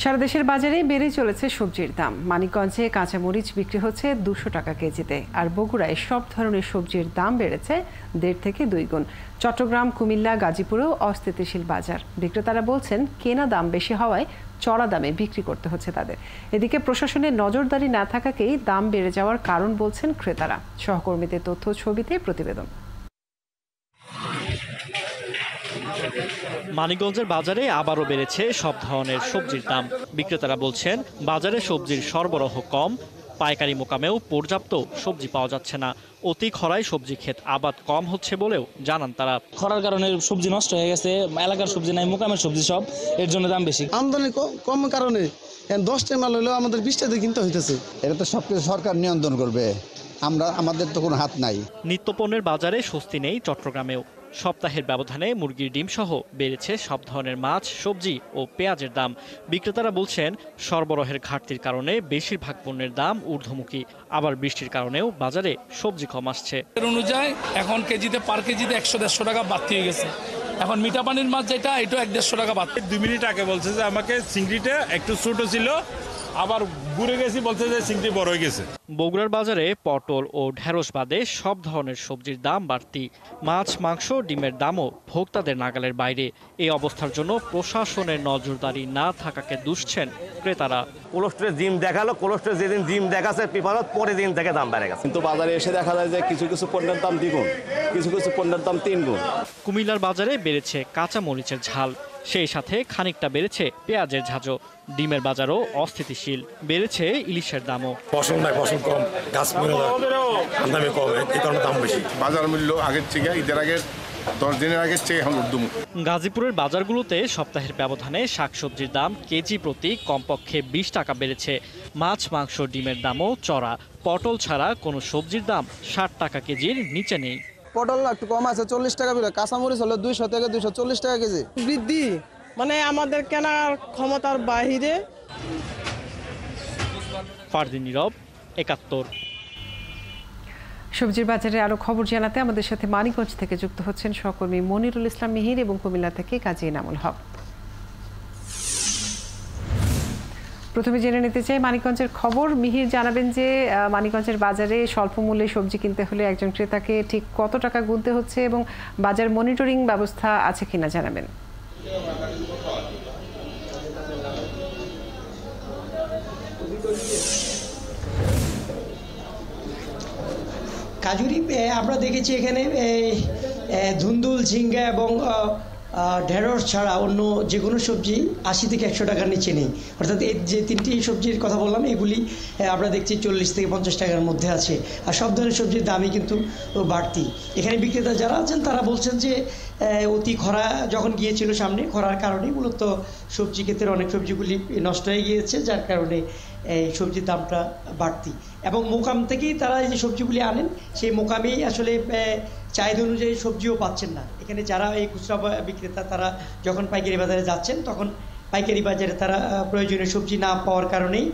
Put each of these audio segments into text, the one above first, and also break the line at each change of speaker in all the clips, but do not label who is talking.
সারা দেশের বাজারে বেড়ে চলেছে সবজির দাম। মানিকগঞ্জে কাঁচামরিচ বিক্রি হচ্ছে 200 টাকা কেজিতে, আর বগুড়ায় সব ধরনের সবজির দাম বেড়েছে 1.5 থেকে 2 গুণ। চট্টগ্রাম, কুমিল্লা, গাজীপুরেও অস্থিতিশীল বাজার। বিক্রেতারা বলছেন কেনা দাম বেশি হওয়ায় চড়া দামে বিক্রি করতে হচ্ছে তাদের। এদিকে প্রশাসনের নজরদারি না থাকাকেই দাম বেড়ে যাওয়ার কারণ বলছেন ক্রেতারা। সহকর্মীদের তথ্য ছবিতে প্রতিবেদন।
মানিকগঞ্জের বাজারে আবারও বেড়েছে সব ধরনের সবজির দাম। বিক্রেতারা বলছেন বাজারে সবজির সরবরাহ কম, পাইকারি মোকামেও পর্যাপ্ত সবজি পাওয়া যাচ্ছে না। অতি খরায় সবজি ক্ষেত আবাদ কম হচ্ছে বলেও জানান তারা।
খরার কারণে সবজি নষ্ট হয়ে গেছে, এলাকার সবজি নাই, মোকামের সবজি সব, এর জন্য দাম বেশি।
আমদানি কম কারণে 10টা মাল হলেও আমাদের 20টাতে কিনতে হইতেছে।
এটা তো সবকিছু সরকার নিয়ন্ত্রণ করবে, আমাদের তো কোনো হাত নাই।
নিত্যপণ্যের বাজারে স্বস্তি নেই চট্টগ্রামেও। সপ্তাহের ব্যবধানে মুরগির ডিম সহ বেড়েছে সব ধরনের মাছ, সবজি ও পেঁয়াজের দাম। বিক্রেতারা বলছেন সরবরাহের ঘাটতির কারণে বেশিরভাগ পণ্যের দাম ঊর্ধ্বমুখী। আবার বৃষ্টির কারণেও বাজারে সবজি কম আসছে।
এর অনুযায়ী এখন পার কেজিতে 100-150 টাকা বাড়তি হয়ে গেছে। এখন মিঠা পানির মাছ যেটা, এটা 150 টাকা বাড়তি।
2 মিনিট আগে বলছে যে আমাকে চিংড়িটা একটু ছোট ছিল, আবার ঘুরে গেছি বলছে যে চিংড়ি বড় হয়ে গেছে।
বগুড়ার বাজারে পটল ও ঢেঁড়স বাদে সব ধরনের সবজির দাম বাড়তি। মাছ, মাংস, ডিমের দামও ভোক্তাদের নাগালের বাইরে। এই অবস্থার জন্য প্রশাসনের নজরদারি না থাকাকে দুষছেন ক্রেতারা।
কোলেস্ট্রল জিম দেখালো, কোলেস্ট্রল যেদিন জিম দেখাচ্ছে পিপারত পরের দিন থেকে দাম বেড়ে গেছে।
কিন্তু বাজারে এসে দেখা যায় যে কিছু কিছু পণ্যের দাম 2 গুণ, কিছু কিছু পণ্যের দাম 3 গুণ।
কুমিল্লার বাজারে বেড়েছে কাঁচা মরিচের ঝাল, সেই সাথে খানিকটা বেড়েছে পেঁয়াজের ঝাঁঝো। ডিমের বাজারও অস্থিতিশীল, বেড়েছে ইলিশের দামও।
ফসল নাই, ফসল কম, গাছ আমদানি কম, এই কারণে দাম বেশি।
বাজার মূল্য আগের থেকে ঈদের আগে 10 দিনের আগের চেয়ে এখন ঊর্ধ্বমুখী।
গাজীপুরের বাজারগুলোতে সপ্তাহের ব্যবধানে শাকসবজির দাম কেজি প্রতি কমপক্ষে 20 টাকা বেড়েছে। মাছ, মাংস, ডিমের দামও চড়া। পটল ছাড়া কোনো সবজির দাম 60 টাকা কেজির নিচে নেই।
পটল একটু কম আছে, 40 টাকা বিলো। কাঁচামরিচ হলো 200 থেকে 240 টাকা কেজি। বৃদ্ধি মানে আমাদের কেনার ক্ষমতার বাহিরে।
ফারদিন নীরব, 71।
সবজির বাজারে আরো খবর জানাতে আমাদের সাথে মানিকগঞ্জ থেকে যুক্ত হচ্ছেন সহকর্মী মনিরুল ইসলাম মিহির এবং কুমিল্লা থেকে কাজী এনামুল হক। প্রথমে জেনে নিতে চাই মানিকগঞ্জের খবর। মিহির, জানাবেন যে মানিকগঞ্জের বাজারে স্বল্প মূল্যে সবজি কিনতে হলে একজন ক্রেতাকে ঠিক কত টাকা গুনতে হচ্ছে এবং বাজার মনিটরিং ব্যবস্থা আছে কিনা জানাবেন।
কাজুরি আমরা দেখেছি এখানে ধুন্দুল, ঝিঙ্গা এবং ঢেঁড়স ছাড়া অন্য যে কোনো সবজি 80 থেকে 100 টাকার নিচে নেই। অর্থাৎ এই যে 3টি সবজির কথা বললাম, এগুলি আমরা দেখছি 40 থেকে 50 টাকার মধ্যে আছে। আর সব ধরনের সবজির দামই কিন্তু বাড়তি। এখানে বিক্রেতা যারা আছেন তারা বলছেন যে অতি খরা যখন গিয়েছিল সামনে, খরার কারণে মূলত সবজি ক্ষেত্রে অনেক সবজিগুলি নষ্ট হয়ে গিয়েছে, যার কারণে এই সবজির দামটা বাড়তি। এবং মোকাম থেকেই তারা এই যে সবজিগুলি আনেন, সেই মোকামেই আসলে চাহিদা অনুযায়ী সবজিও পাচ্ছেন না। এখানে যারা এই খুচরা বিক্রেতা তারা যখন পাইকারি বাজারে যাচ্ছেন, তখন পাইকারি বাজারে তারা প্রয়োজনীয় সবজি না পাওয়ার কারণেই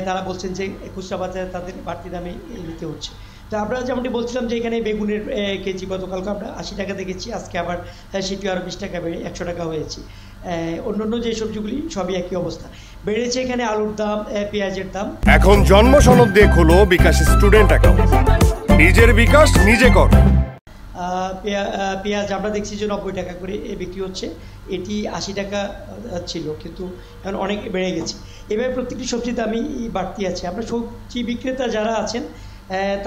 তারা বলছেন যে খুচরা বাজারে তাদের বাড়তি দামে নিতে হচ্ছে। তো আমরা যেমনটি বলছিলাম যে এখানে বেগুনের কেজি গতকালকে আমরা 80 টাকা দেখেছি, আজকে আবার সেটি আরও 20 টাকা বেড়ে 100 টাকা হয়েছে। অন্যান্য যে সবজিগুলি সবই একই অবস্থা। বেড়েছে এখানে আলুর দাম, পেঁয়াজের দাম।
এখন জন্ম সনদ দিয়ে খোলো বিকাশ স্টুডেন্ট অ্যাকাউন্ট, নিজের বিকাশ নিজে কর।
পেঁয়াজ আমরা দেখছি যে 90 টাকা করে বিক্রি হচ্ছে, এটি 80 টাকা ছিল, কিন্তু এখন অনেক বেড়ে গেছে। এভাবে প্রত্যেকটি সবজির দামই বাড়তি আছে। আমরা সবজি বিক্রেতা যারা আছেন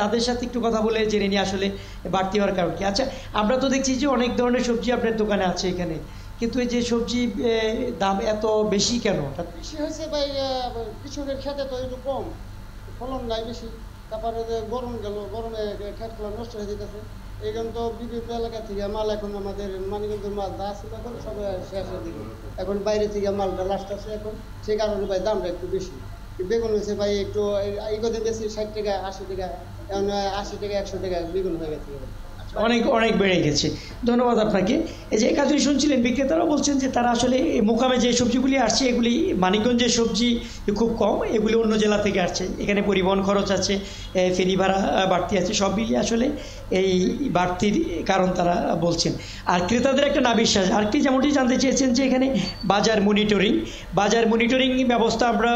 তাদের সাথে একটু কথা বলে জেনে নিই আসলে বাড়তি হওয়ার কারণ কি। আচ্ছা, আমরা তো দেখছি যে অনেক ধরনের সবজি আপনার দোকানে আছে এখানে, কিন্তু এই যে সবজি দাম এত বেশি কেন?
বেশি হয়েছে ভাই, কৃষকের খেতে তো একটু কম, ফলন নাই বেশি। তারপরে যে গরম গেল, গরমে খেতগুলো নষ্ট হয়ে যেতেছে। এইখানে তো বিভিন্ন এলাকা থেকে মাল, এখন আমাদের মানিকগঞ্জের মাল যা ছিল এখন সবাই শেষের দিকে, এখন বাইরে থেকে মালটা লাস্ট আছে এখন, সেই কারণে ভাই দামটা একটু বেশি। বেগুন হয়েছে ভাই একটু এই কথা বেশি, 60 টাকা 80 টাকা, এখন 80 টাকা 100 টাকা বেগুন হয়ে গেছে।
অনেক অনেক বেড়ে গেছে। ধন্যবাদ আপনাকে। এই যে কাজী শুনছিলেন, বিক্রেতারা বলছেন যে তারা আসলে মোকামে যে সবজিগুলি আসছে এগুলি মানিকগঞ্জের সবজি খুব কম, এগুলি অন্য জেলা থেকে আসছে। এখানে পরিবহন খরচ আছে, ফেরি ভাড়া বাড়তি আছে, সব মিলিয়ে আসলে এই বাড়তির কারণ তারা বলছেন। আর ক্রেতাদের একটা নাবিশ্বাস আরেকটি যেমনটি জানতে চেয়েছেন যে এখানে বাজার মনিটরিং ব্যবস্থা আমরা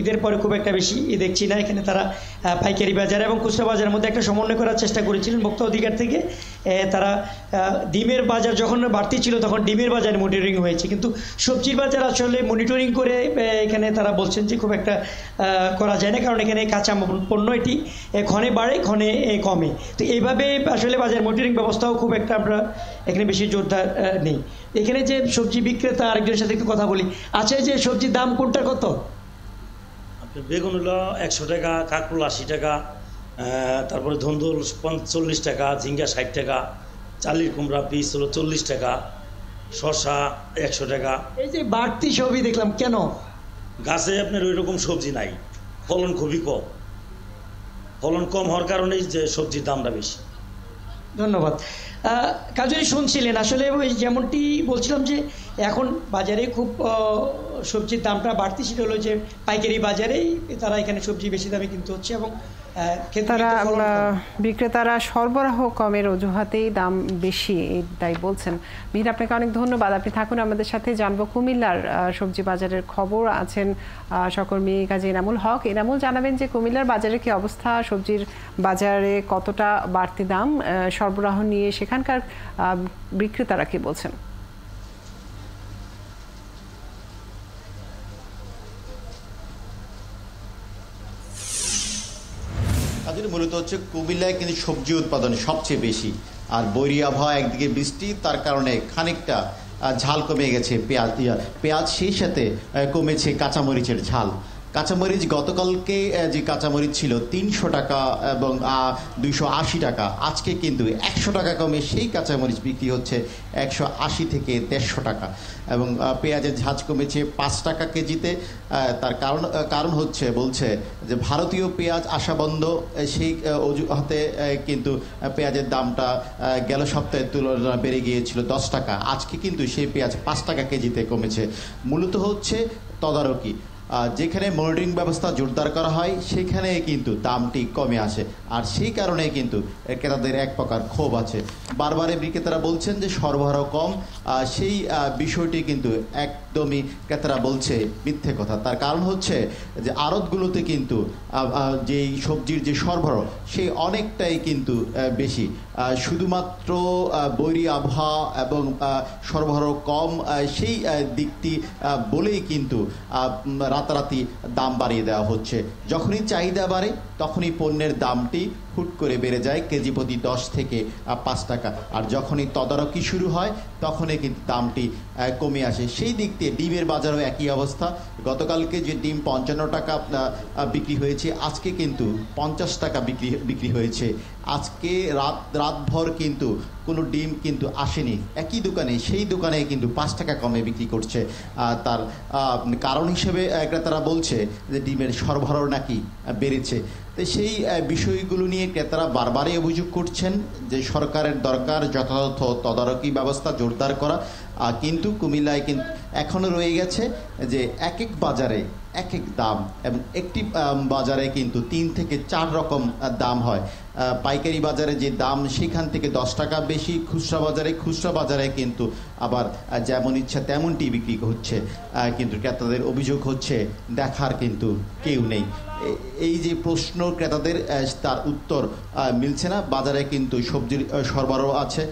ঈদের পরে খুব একটা বেশি দেখছি না। এখানে তারা পাইকারি বাজার এবং খুচরা বাজারের মধ্যে একটা সমন্বয় করার চেষ্টা করেছিলেন ভোক্তা অধিকার থেকে। তারা ডিমের বাজার যখন বাড়তি ছিল তখন ডিমের বাজার মনিটরিং হয়েছে, কিন্তু সবজির বাজার আসলে মনিটরিং করে এখানে তারা বলছেন যে খুব একটা করা যায় না, কারণ এখানে কাঁচা পণ্য এটি ক্ষণে বাড়ে ক্ষণে কমে। তো এইভাবে আসলে বাজার মনিটরিং ব্যবস্থাও খুব একটা আমরা এখানে বেশি জোরদার নেই। এখানে যে সবজি বিক্রেতা আরেকজনের সাথে একটু কথা বলি। আচ্ছা, যে সবজির দাম কোনটা কত?
বেগুন হলো 100 টাকা, কাঁকরোল 80 টাকা, তারপরে ধুন্দুল 40 টাকা, ঝিঙ্গা 60 টাকা, চালির কুমড়া পিস হলো 40 টাকা, শসা 100 টাকা।
এই যে বাড়তি সবই দেখলাম, কেন?
গাছে আপনার ওই রকম সবজি নাই, ফলন খুবই কম। ফলন কম হওয়ার কারণেই যে সবজির দামটা বেশি।
ধন্যবাদ। কাজী শুনছিলেন, আসলে ওই যেমনটি বলছিলাম যে এখন বাজারে খুব সবজির দামটা বাড়তি, সেটা হলো যে পাইকারি বাজারেই তারা এখানে সবজি বেশি দামে কিনতে হচ্ছে এবং
তারা বিক্রেতারা সরবরাহ কমের অজুহাতেই দাম বেশি তাই বলছেন। মিহির, আপনাকে অনেক ধন্যবাদ। আপনি থাকুন আমাদের সাথে, জানবো কুমিল্লার সবজি বাজারের খবর। আছেন সহকর্মী কাজী এনামুল হক। এনামুল, জানাবেন যে কুমিল্লার বাজারে কি অবস্থা, সবজির বাজারে কতটা বাড়তি দাম, সরবরাহ নিয়ে সেখানকার বিক্রেতারা কি বলছেন?
মূলত হচ্ছে কুমিল্লায় কিন্তু সবজি উৎপাদন সবচেয়ে বেশি, আর বৈরী আবহাওয়া একদিকে বৃষ্টি, তার কারণে খানিকটা ঝাল কমে গেছে পেঁয়াজ, সেই সাথে কমেছে কাঁচামরিচের ঝাল। কাঁচামরিচ গতকালকে যে কাঁচামরিচ ছিল 300 টাকা এবং 280 টাকা, আজকে কিন্তু 100 টাকা কমে সেই কাঁচামরিচ বিক্রি হচ্ছে 180 থেকে 150 টাকা। এবং পেঁয়াজের ঝাঁজ কমেছে 5 টাকা কেজিতে। তার কারণ হচ্ছে বলছে যে ভারতীয় পেঁয়াজ আসা বন্ধ, সেই অজুহাতে কিন্তু পেঁয়াজের দামটা গেল সপ্তাহের তুলনায় বেড়ে গিয়েছিল 10 টাকা, আজকে কিন্তু সেই পেঁয়াজ 5 টাকা কেজিতে কমেছে। মূলত হচ্ছে তদারকি, যেখানে মনিটরিং ব্যবস্থা জোরদার করা হয় সেখানে কিন্তু দামটি কমে আসে, আর সেই কারণে কিন্তু ক্রেতাদের এক প্রকার ক্ষোভ আছে। বারবারে বিক্রেতারা বলছেন যে সরবরাহ কম, সেই বিষয়টি কিন্তু একদমই ক্রেতারা বলছে মিথ্যে কথা। তার কারণ হচ্ছে যে আড়তগুলোতে কিন্তু যেই সবজির যে সরবরাহ সেই অনেকটাই কিন্তু বেশি, শুধুমাত্র বৈরী আবহাওয়া এবং সরবরাহ কম সেই দিকটি বলেই কিন্তু রাতারাতি দাম বাড়িয়ে দেওয়া হচ্ছে। যখনই চাহিদা বাড়ে তখনই পণ্যের দামটি হুট করে বেড়ে যায় কেজি প্রতি 10 থেকে 5 টাকা, আর যখনই তদারকি শুরু হয় তখনই কিন্তু দামটি কমে আসে। সেই দিক দিয়ে ডিমের বাজারও একই অবস্থা। গতকালকে যে ডিম 55 টাকা বিক্রি হয়েছে, আজকে কিন্তু 50 টাকা বিক্রি হয়েছে। আজকে রাতভর কিন্তু কোনো ডিম কিন্তু আসেনি একই দোকানে, সেই দোকানে কিন্তু 5 টাকা কমে বিক্রি করছে। তার কারণ হিসেবে ক্রেতারা বলছে যে ডিমের সরবরাহ নাকি বেড়েছে। তো সেই বিষয়গুলো নিয়ে ক্রেতারা বারবারই অভিযোগ করছেন যে সরকারের দরকার যথাযথ তদারকি ব্যবস্থা জোরদার করা, কিন্তু কুমিল্লায় কিন্তু এখনও রয়ে গেছে যে এক এক বাজারে এক এক দাম, এবং একটি বাজারে কিন্তু 3 থেকে 4 রকম দাম হয়। পাইকারি বাজারে যে দাম সেখান থেকে 10 টাকা বেশি, খুচরা বাজারে কিন্তু আবার যেমন ইচ্ছা তেমনটি বিক্রি হচ্ছে, কিন্তু ক্রেতাদের অভিযোগ হচ্ছে দেখার কিন্তু কেউ নেই। এই যে প্রশ্ন ক্রেতাদের, তার উত্তর মিলছে না। বাজারে কিন্তু সবজির সরবরাহ আছে,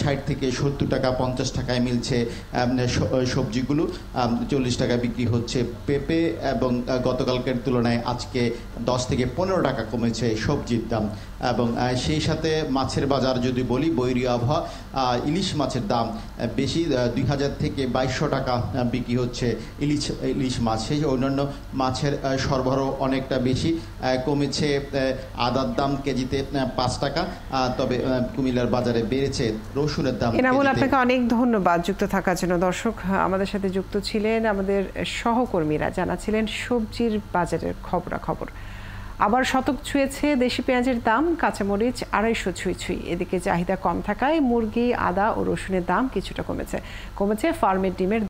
60 থেকে 70 টাকা 50 টাকায় মিলছে সবজিগুলো, 40 টাকা বিক্রি হচ্ছে পেঁপে, এবং গতকালকের তুলনায় আজকে 10 থেকে 15 টাকা কমেছে সবজির দাম। এবং সেই সাথে মাছের বাজার যদি বলি, বৈরী আবহাওয়া, ইলিশ মাছের দাম বেশি, 2000 থেকে 2200 টাকা বিক্রি হচ্ছে ইলিশ মাছ। সেই অন্যান্য মাছের সরবরাহ অনেকটা বেশি, কমেছে আদার দাম কেজিতে 5 টাকা, তবে কুমিল্লার বাজারে বেড়েছে রসুনের দাম।
এনামুল, আপনাকে অনেক ধন্যবাদ যুক্ত থাকার জন্য। দর্শক, আমাদের সাথে যুক্ত ছিলেন আমাদের সহকর্মীরা, জানাচ্ছিলেন সবজির বাজারের খবরাখবর। আবার শতক ছুঁয়েছে দেশি পেঁয়াজের দাম, কাঁচামরিচ 250 ছুঁই। এদিকে চাহিদা কম থাকায় মুরগি, আদা ও রসুনের দাম কিছুটা কমেছে ফার্মের ডিমের